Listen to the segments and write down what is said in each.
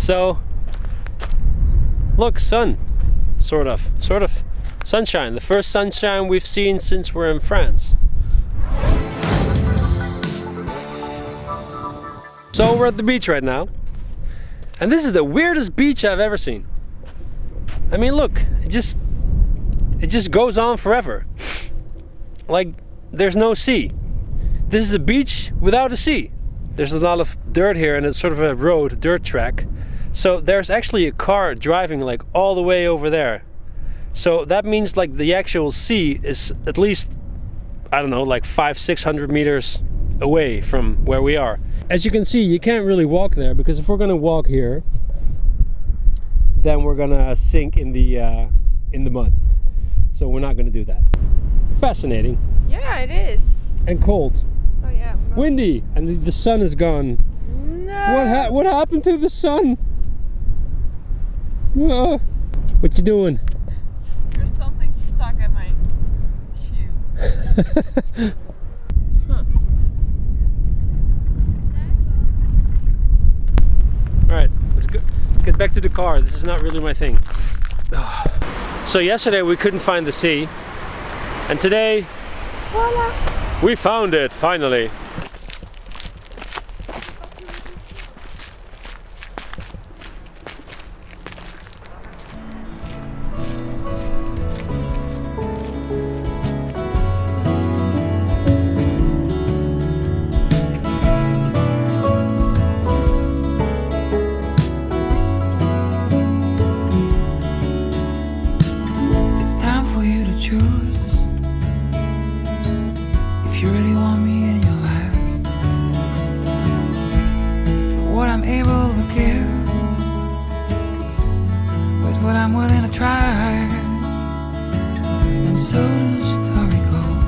So, look, sun, sort of sunshine. The first sunshine we've seen since we're in France. So we're at the beach right now, and this is the weirdest beach I've ever seen. I mean, look, it just goes on forever. Like, there's no sea. This is a beach without a sea. There's a lot of dirt here, and it's sort of a road, dirt track. So there's actually a car driving like all the way over there. So that means like the actual sea is at least, I don't know, like 500-600 meters away from where we are. As you can see, you can't really walk there, because if we're gonna walk here, then we're gonna sink in the mud. So we're not gonna do that. Fascinating. Yeah, it is. And cold. Oh yeah. Windy, and the sun is gone. No. What happened to the sun? What you doing? There's something stuck in my shoe. Huh. All right, let's get back to the car. This is not really my thing. So yesterday we couldn't find the sea, and today, voila, we found it finally. If you really want me in your life, what I'm able to give is what I'm willing to try. And so the story goes,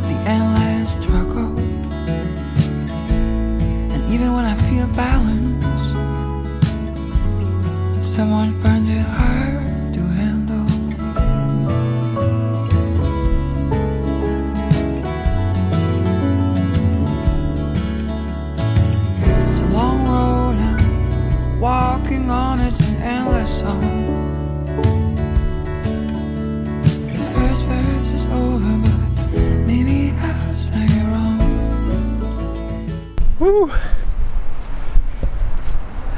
the endless struggle. And even when I feel balance, someone finds it hard to handle. It's a long road and walking on it's an endless song. The first verse is over, but maybe I sang it wrong. Woo!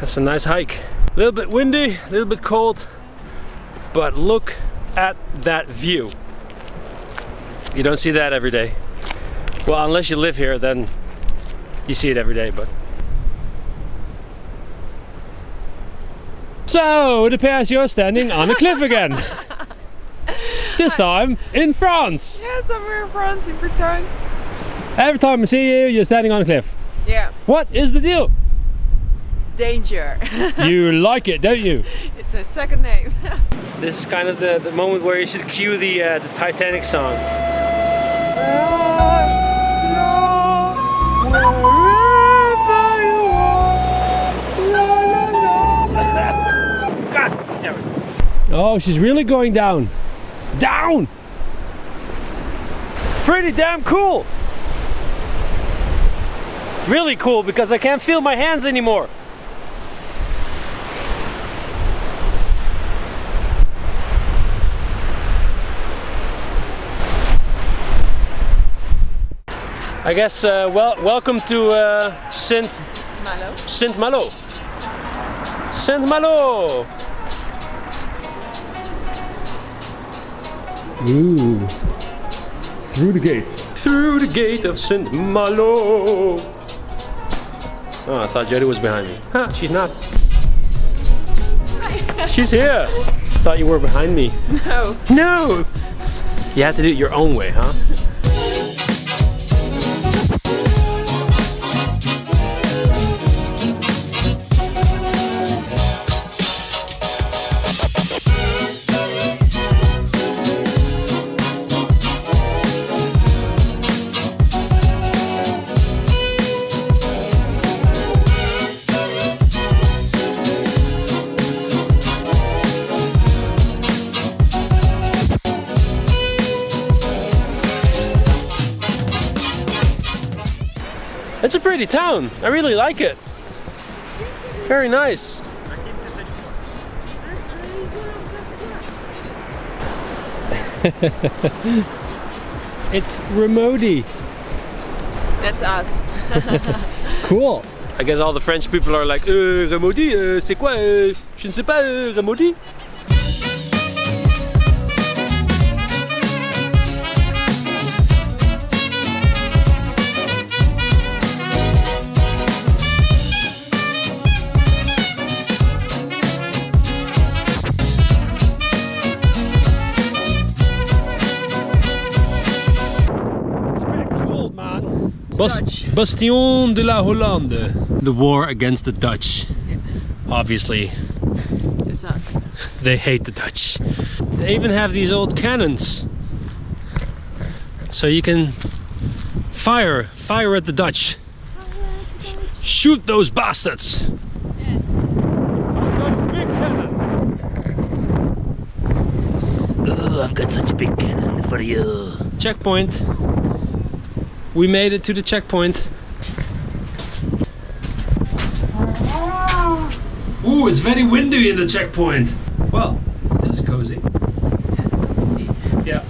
That's a nice hike. A little bit windy, a little bit cold, but look at that view. You don't see that every day. Well, unless you live here, then you see it every day, but. So, it appears you're standing on a cliff again. This time in France. Yes, I'm here in France, in Bretagne. Every time I see you, you're standing on a cliff. Yeah. What is the deal? Danger. You like it, don't you? It's my second name. This is kind of the moment where you should cue the Titanic song. God damn it. Oh, she's really going down. Down! Pretty damn cool. Really cool, because I can't feel my hands anymore. I guess, welcome to Malo. Saint-malo. Saint-malo! Ooh. Through the gate. Through the gate of Saint-malo. Oh, I thought Jody was behind me. Huh, she's not. She's here. Thought you were behind me. No. No! You had to do it your own way, huh? It's a pretty town. I really like it. Very nice. It's Remodi. That's us. Cool. I guess all the French people are like, Remodi, c'est quoi? Je ne sais pas, Remodi. Bastion de la Hollande. The war against the Dutch. Yeah. Obviously, It's us. they hate the Dutch. They even have these old cannons. So you can fire at the Dutch. Shoot those bastards. Yes. I've got a big cannon. Oh, I've got such a big cannon for you. Checkpoint. We made it to the checkpoint. Ooh, it's very windy in the checkpoint. Well, this is cozy. Yes, indeed. Yeah.